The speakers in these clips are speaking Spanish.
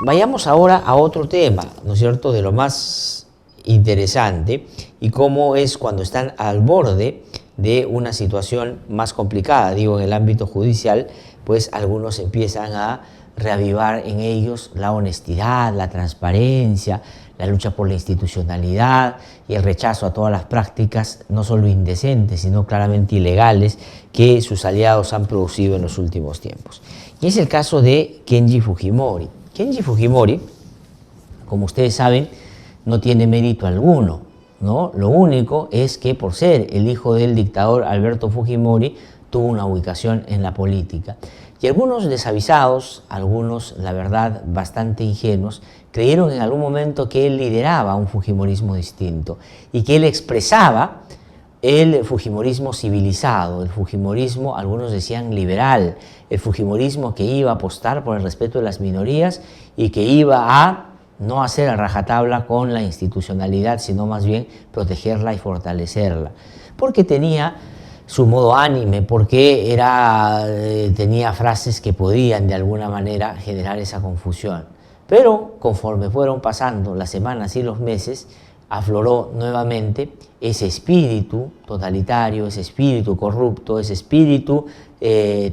Vayamos ahora a otro tema, ¿no es cierto?, de lo más interesante y cómo es cuando están al borde de una situación más complicada, digo, en el ámbito judicial, pues algunos empiezan a reavivar en ellos la honestidad, la transparencia, la lucha por la institucionalidad y el rechazo a todas las prácticas, no solo indecentes, sino claramente ilegales, que sus aliados han producido en los últimos tiempos. Y es el caso de Kenji Fujimori. Kenji Fujimori, como ustedes saben, no tiene mérito alguno, ¿no? Lo único es que por ser el hijo del dictador Alberto Fujimori, tuvo una ubicación en la política. Y algunos desavisados, algunos, la verdad, bastante ingenuos, creyeron en algún momento que él lideraba un fujimorismo distinto y que él expresaba el fujimorismo civilizado, el fujimorismo, algunos decían liberal, el fujimorismo que iba a apostar por el respeto de las minorías y que iba a no hacer a rajatabla con la institucionalidad, sino más bien protegerla y fortalecerla, porque tenía su modo ánime, porque tenía frases que podían de alguna manera generar esa confusión. Pero conforme fueron pasando las semanas y los meses, afloró nuevamente ese espíritu totalitario, ese espíritu corrupto, ese espíritu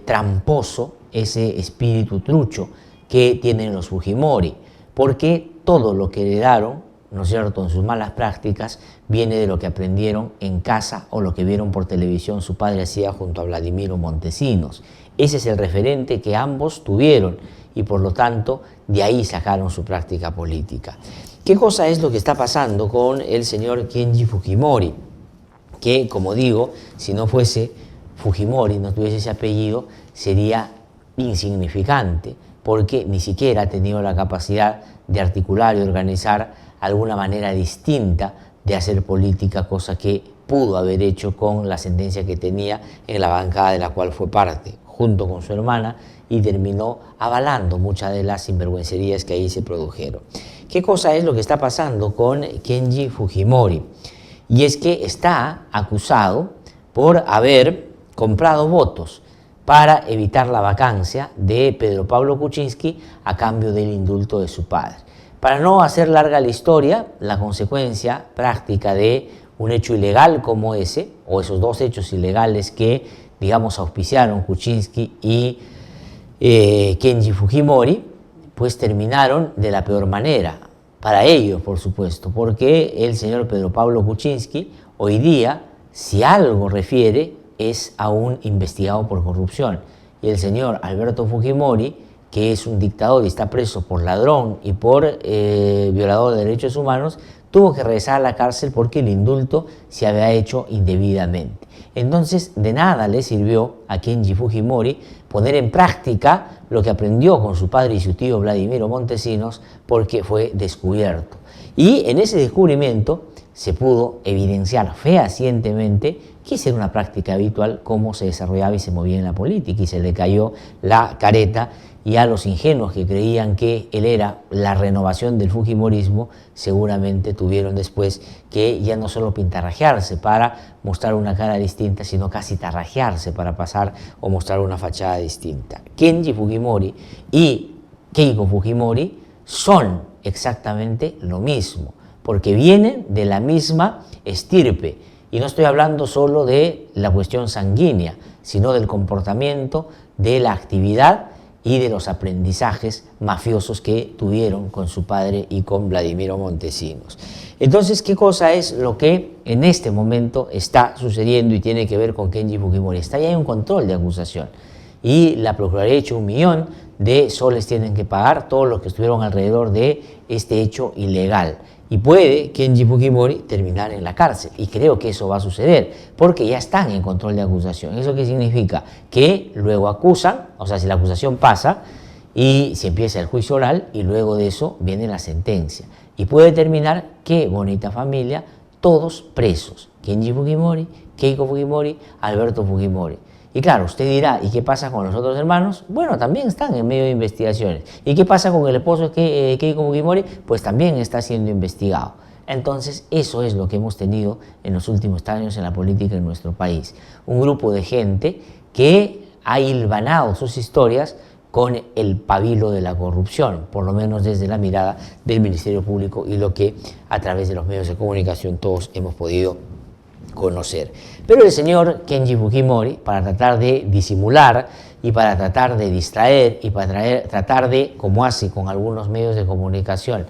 tramposo, ese espíritu trucho que tienen los Fujimori, porque todo lo que heredaron, ¿no es cierto?, en sus malas prácticas, viene de lo que aprendieron en casa o lo que vieron por televisión su padre hacía junto a Vladimiro Montesinos. Ese es el referente que ambos tuvieron y por lo tanto de ahí sacaron su práctica política. ¿Qué cosa es lo que está pasando con el señor Kenji Fujimori? Que, como digo, si no fuese Fujimori, no tuviese ese apellido, sería insignificante, porque ni siquiera ha tenido la capacidad de articular y organizar alguna manera distinta de hacer política, cosa que pudo haber hecho con la sentencia que tenía en la bancada de la cual fue parte, junto con su hermana, y terminó avalando muchas de las sinvergüencerías que ahí se produjeron. ¿Qué cosa es lo que está pasando con Kenji Fujimori? Y es que está acusado por haber comprado votos para evitar la vacancia de Pedro Pablo Kuczynski a cambio del indulto de su padre. Para no hacer larga la historia, la consecuencia práctica de un hecho ilegal como ese, o esos dos hechos ilegales que, digamos, auspiciaron Kuczynski y Kenji Fujimori, pues terminaron de la peor manera. Para ellos, por supuesto, porque el señor Pedro Pablo Kuczynski hoy día, si algo refiere, es aún investigado por corrupción. Y el señor Alberto Fujimori, que es un dictador y está preso por ladrón y por violador de derechos humanos, tuvo que regresar a la cárcel porque el indulto se había hecho indebidamente. Entonces, de nada le sirvió a Kenji Fujimori poner en práctica lo que aprendió con su padre y su tío Vladimiro Montesinos, porque fue descubierto. Y en ese descubrimiento se pudo evidenciar fehacientemente que esa era una práctica habitual, cómo se desarrollaba y se movía en la política, y se le cayó la careta, y a los ingenuos que creían que él era la renovación del fujimorismo, seguramente tuvieron después que ya no solo pintarrajearse para mostrar una cara distinta, sino casi tarrajearse para pasar o mostrar una fachada distinta. Kenji Fujimori y Keiko Fujimori son exactamente lo mismo, porque vienen de la misma estirpe. Y no estoy hablando solo de la cuestión sanguínea, sino del comportamiento, de la actividad y de los aprendizajes mafiosos que tuvieron con su padre y con Vladimiro Montesinos. Entonces, ¿qué cosa es lo que en este momento está sucediendo y tiene que ver con Kenji Fujimori? Está ya en un control de acusación y la Procuraduría ha hecho 1 millón de soles tienen que pagar todos los que estuvieron alrededor de este hecho ilegal. Y puede Kenji Fujimori terminar en la cárcel. Y creo que eso va a suceder, porque ya están en control de acusación. ¿Eso qué significa? Que luego acusan, o sea, si la acusación pasa y se empieza el juicio oral y luego de eso viene la sentencia. Y puede terminar, qué bonita familia, todos presos. Kenji Fujimori, Keiko Fujimori, Alberto Fujimori. Y claro, usted dirá, ¿y qué pasa con los otros hermanos? Bueno, también están en medio de investigaciones. ¿Y qué pasa con el esposo de Keiko Fujimori? Pues también está siendo investigado. Entonces, eso es lo que hemos tenido en los últimos años en la política en nuestro país. Un grupo de gente que ha hilvanado sus historias con el pabilo de la corrupción, por lo menos desde la mirada del Ministerio Público y lo que a través de los medios de comunicación todos hemos podido conocer. Pero el señor Kenji Fujimori, para tratar de disimular y para tratar de distraer y para tratar de, como hace con algunos medios de comunicación,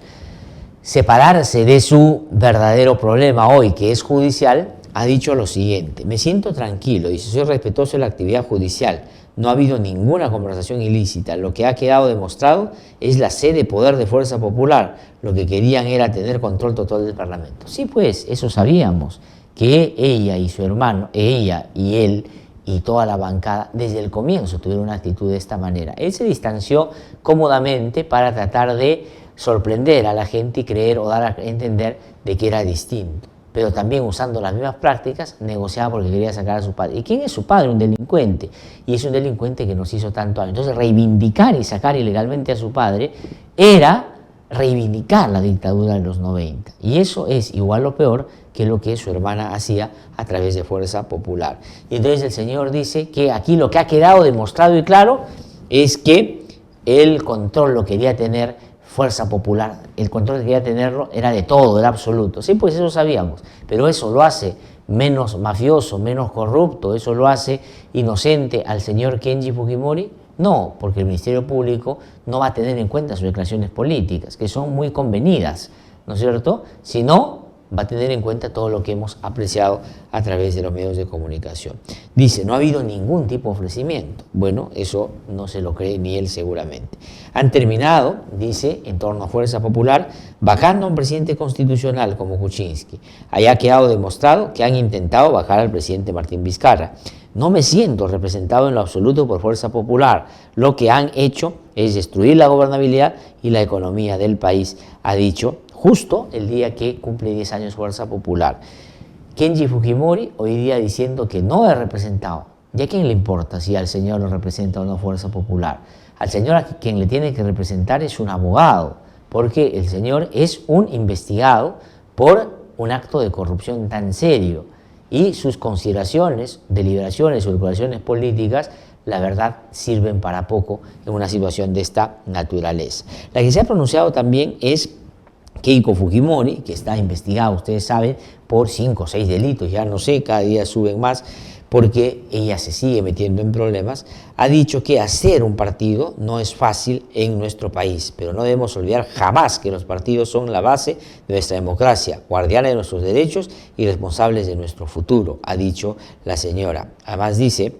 separarse de su verdadero problema hoy, que es judicial, ha dicho lo siguiente: me siento tranquilo, dice, soy respetuoso de la actividad judicial, no ha habido ninguna conversación ilícita, lo que ha quedado demostrado es la sed de poder de Fuerza Popular, lo que querían era tener control total del Parlamento. Sí, pues, eso sabíamos, que ella y su hermano, ella y él y toda la bancada, desde el comienzo tuvieron una actitud de esta manera. Él se distanció cómodamente para tratar de sorprender a la gente y creer o dar a entender de que era distinto, pero también usando las mismas prácticas negociaba porque quería sacar a su padre. ¿Y quién es su padre? Un delincuente, y es un delincuente que nos hizo tanto daño. Entonces reivindicar y sacar ilegalmente a su padre era reivindicar la dictadura de los 90, y eso es igual o peor que lo que su hermana hacía a través de Fuerza Popular. Y entonces el señor dice que aquí lo que ha quedado demostrado y claro es que el control lo quería tener Fuerza Popular, el control que quería tenerlo era de todo, era absoluto. Sí, pues eso sabíamos, pero eso lo hace menos mafioso, menos corrupto, eso lo hace inocente al señor Kenji Fujimori. No, porque el Ministerio Público no va a tener en cuenta sus declaraciones políticas, que son muy convenidas, ¿no es cierto? Sino va a tener en cuenta todo lo que hemos apreciado a través de los medios de comunicación. Dice, no ha habido ningún tipo de ofrecimiento. Bueno, eso no se lo cree ni él seguramente. Han terminado, dice, en torno a Fuerza Popular, bajando a un presidente constitucional como Kuczynski. Ahí ha quedado demostrado que han intentado bajar al presidente Martín Vizcarra. No me siento representado en lo absoluto por Fuerza Popular. Lo que han hecho es destruir la gobernabilidad y la economía del país, ha dicho, justo el día que cumple 10 años Fuerza Popular. Kenji Fujimori hoy día diciendo que no es representado. ¿Y a quién le importa si al señor lo representa o no Fuerza Popular? Al señor a quien le tiene que representar es un abogado, porque el señor es un investigado por un acto de corrupción tan serio y sus consideraciones, deliberaciones o declaraciones políticas, la verdad, sirven para poco en una situación de esta naturaleza. La que se ha pronunciado también es Keiko Fujimori, que está investigada, ustedes saben, por 5 o 6 delitos, ya no sé, cada día suben más, porque ella se sigue metiendo en problemas. Ha dicho que hacer un partido no es fácil en nuestro país, pero no debemos olvidar jamás que los partidos son la base de nuestra democracia, guardianes de nuestros derechos y responsables de nuestro futuro, ha dicho la señora. Además dice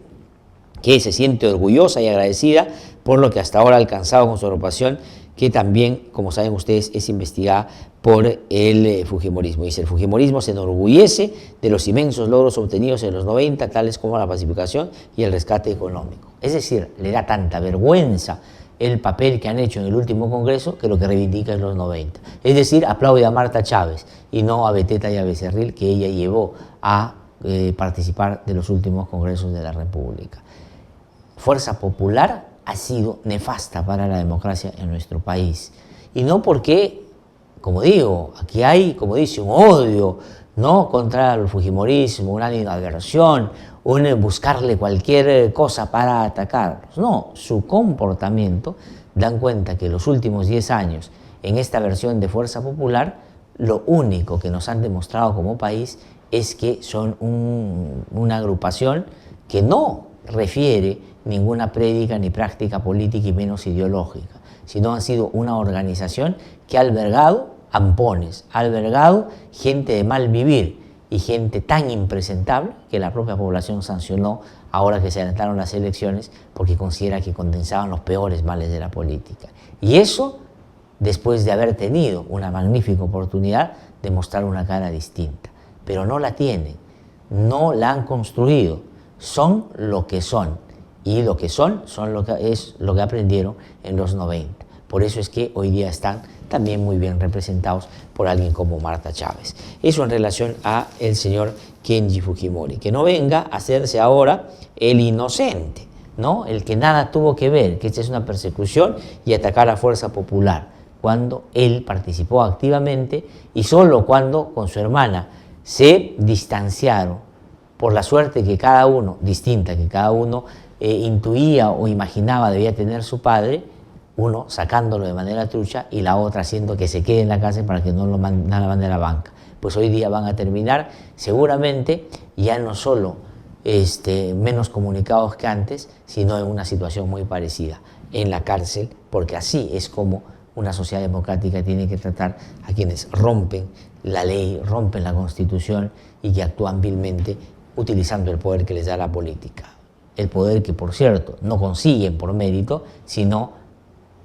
que se siente orgullosa y agradecida por lo que hasta ahora ha alcanzado con su agrupación, que también, como saben ustedes, es investigada por el Fujimorismo. Dice, el Fujimorismo se enorgullece de los inmensos logros obtenidos en los 90, tales como la pacificación y el rescate económico. Es decir, le da tanta vergüenza el papel que han hecho en el último Congreso que lo que reivindica en los 90. Es decir, aplaude a Marta Chávez y no a Beteta y a Becerril, que ella llevó a participar de los últimos Congresos de la República. Fuerza Popular ha sido nefasta para la democracia en nuestro país. Y no porque, como digo, aquí hay, como dice, un odio, ¿no?, contra el fujimorismo, una animadversión, un buscarle cualquier cosa para atacarlos. No, su comportamiento dan cuenta que los últimos 10 años en esta versión de Fuerza Popular, lo único que nos han demostrado como país es que son una agrupación que no refiere ninguna prédica ni práctica política y menos ideológica, sino han sido una organización que ha albergado ampones, ha albergado gente de mal vivir y gente tan impresentable que la propia población sancionó ahora que se adelantaron las elecciones porque considera que condensaban los peores males de la política. Y eso después de haber tenido una magnífica oportunidad de mostrar una cara distinta. Pero no la tienen, no la han construido, son lo que son. Y lo que son es lo que aprendieron en los 90. Por eso es que hoy día están también muy bien representados por alguien como Marta Chávez. Eso en relación a el señor Kenji Fujimori. Que no venga a hacerse ahora el inocente, ¿no?, el que nada tuvo que ver, que esta es una persecución y atacar a Fuerza Popular, cuando él participó activamente y solo cuando con su hermana se distanciaron por la suerte que cada uno, distinta que cada uno, intuía o imaginaba debía tener su padre, uno sacándolo de manera trucha y la otra haciendo que se quede en la cárcel para que no lo manden a la banca. Pues hoy día van a terminar seguramente ya no solo menos comunicados que antes, sino en una situación muy parecida, en la cárcel, porque así es como una sociedad democrática tiene que tratar a quienes rompen la ley, rompen la Constitución y que actúan vilmente utilizando el poder que les da la política. El poder que, por cierto, no consiguen por mérito, sino,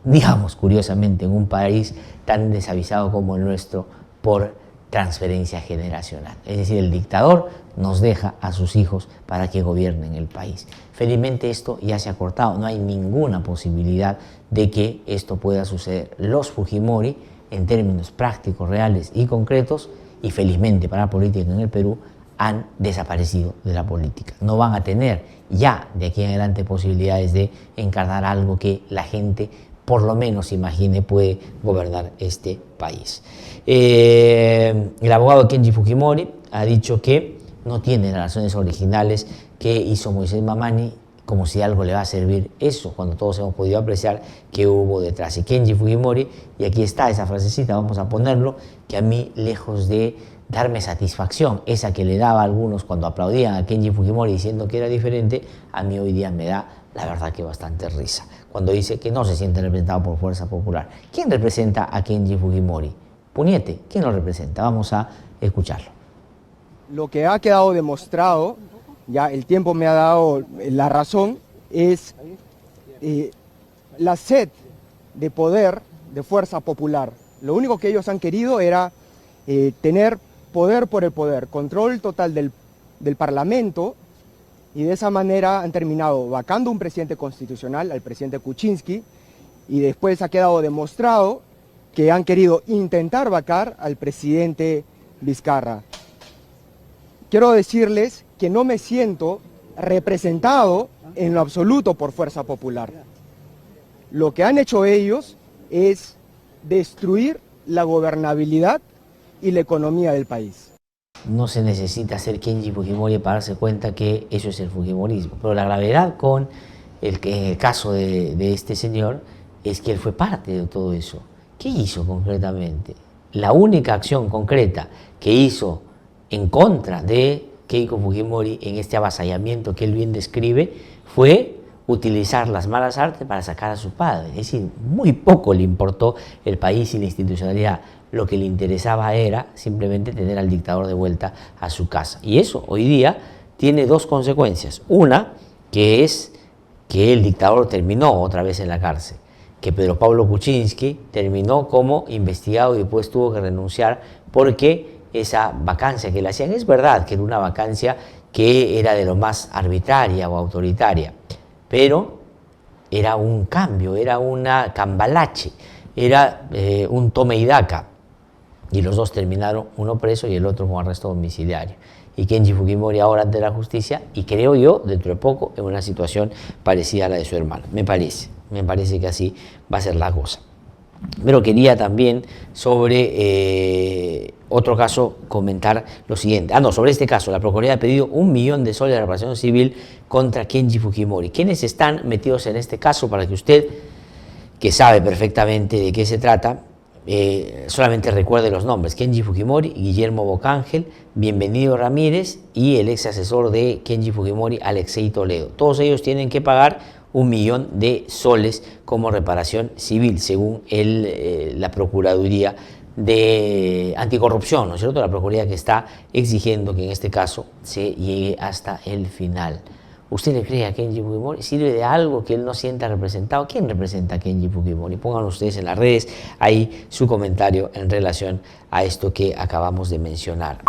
digamos, curiosamente, en un país tan desavisado como el nuestro, por transferencia generacional. Es decir, el dictador nos deja a sus hijos para que gobiernen el país. Felizmente esto ya se ha cortado, no hay ninguna posibilidad de que esto pueda suceder. Los Fujimori, en términos prácticos, reales y concretos, y felizmente para la política en el Perú, han desaparecido de la política. No van a tener ya de aquí en adelante posibilidades de encarnar algo que la gente por lo menos imagine puede gobernar este país. El abogado Kenji Fujimori ha dicho que no tiene las razones originales que hizo Moisés Mamani, como si algo le va a servir eso, cuando todos hemos podido apreciar que hubo detrás. Y Kenji Fujimori, y aquí está esa frasecita, vamos a ponerlo, que a mí, lejos de darme satisfacción, esa que le daba a algunos cuando aplaudían a Kenji Fujimori diciendo que era diferente, a mí hoy día me da, la verdad, que bastante risa, cuando dice que no se siente representado por Fuerza Popular. ¿Quién representa a Kenji Fujimori? Puñete, ¿quién lo representa? Vamos a escucharlo. Lo que ha quedado demostrado, ya el tiempo me ha dado la razón, es la sed de poder de Fuerza Popular. Lo único que ellos han querido era tener poder por el poder, control total del Parlamento, y de esa manera han terminado vacando un presidente constitucional, al presidente Kuczynski, y después ha quedado demostrado que han querido intentar vacar al presidente Vizcarra. Quiero decirles que no me siento representado en lo absoluto por Fuerza Popular. Lo que han hecho ellos es destruir la gobernabilidad y la economía del país. No se necesita ser Kenji Fujimori para darse cuenta que eso es el fujimorismo. Pero la gravedad con el caso de este señor es que él fue parte de todo eso. ¿Qué hizo concretamente? La única acción concreta que hizo en contra de Keiko Fujimori en este avasallamiento que él bien describe fue utilizar las malas artes para sacar a su padre. Es decir, muy poco le importó el país y la institucionalidad. Lo que le interesaba era simplemente tener al dictador de vuelta a su casa. Y eso hoy día tiene dos consecuencias. Una, que es que el dictador terminó otra vez en la cárcel, que Pedro Pablo Kuczynski terminó como investigado y después tuvo que renunciar porque esa vacancia que le hacían, es verdad que era una vacancia que era de lo más arbitraria o autoritaria, pero era un cambio, era una cambalache, era un tome y daca, y los dos terminaron, uno preso y el otro con arresto domiciliario. Y Kenji Fujimori ahora ante la justicia, y creo yo, dentro de poco, en una situación parecida a la de su hermano. Me parece que así va a ser la cosa. Pero quería también sobre otro caso comentar lo siguiente. Sobre este caso, la Procuraduría ha pedido 1 millón de soles de reparación civil contra Kenji Fujimori. ¿Quiénes están metidos en este caso? Para que usted, que sabe perfectamente de qué se trata, solamente recuerde los nombres: Kenji Fujimori, Guillermo Bocángel, Bienvenido Ramírez y el ex asesor de Kenji Fujimori, Alexei Toledo. Todos ellos tienen que pagar 1 millón de soles como reparación civil, según la Procuraduría de Anticorrupción, ¿no es cierto? La Procuraduría que está exigiendo que en este caso se llegue hasta el final. ¿Usted le cree a Kenji Fujimori? ¿Sirve de algo que él no sienta representado? ¿Quién representa a Kenji Fujimori? Pónganlo ustedes en las redes ahí su comentario en relación a esto que acabamos de mencionar.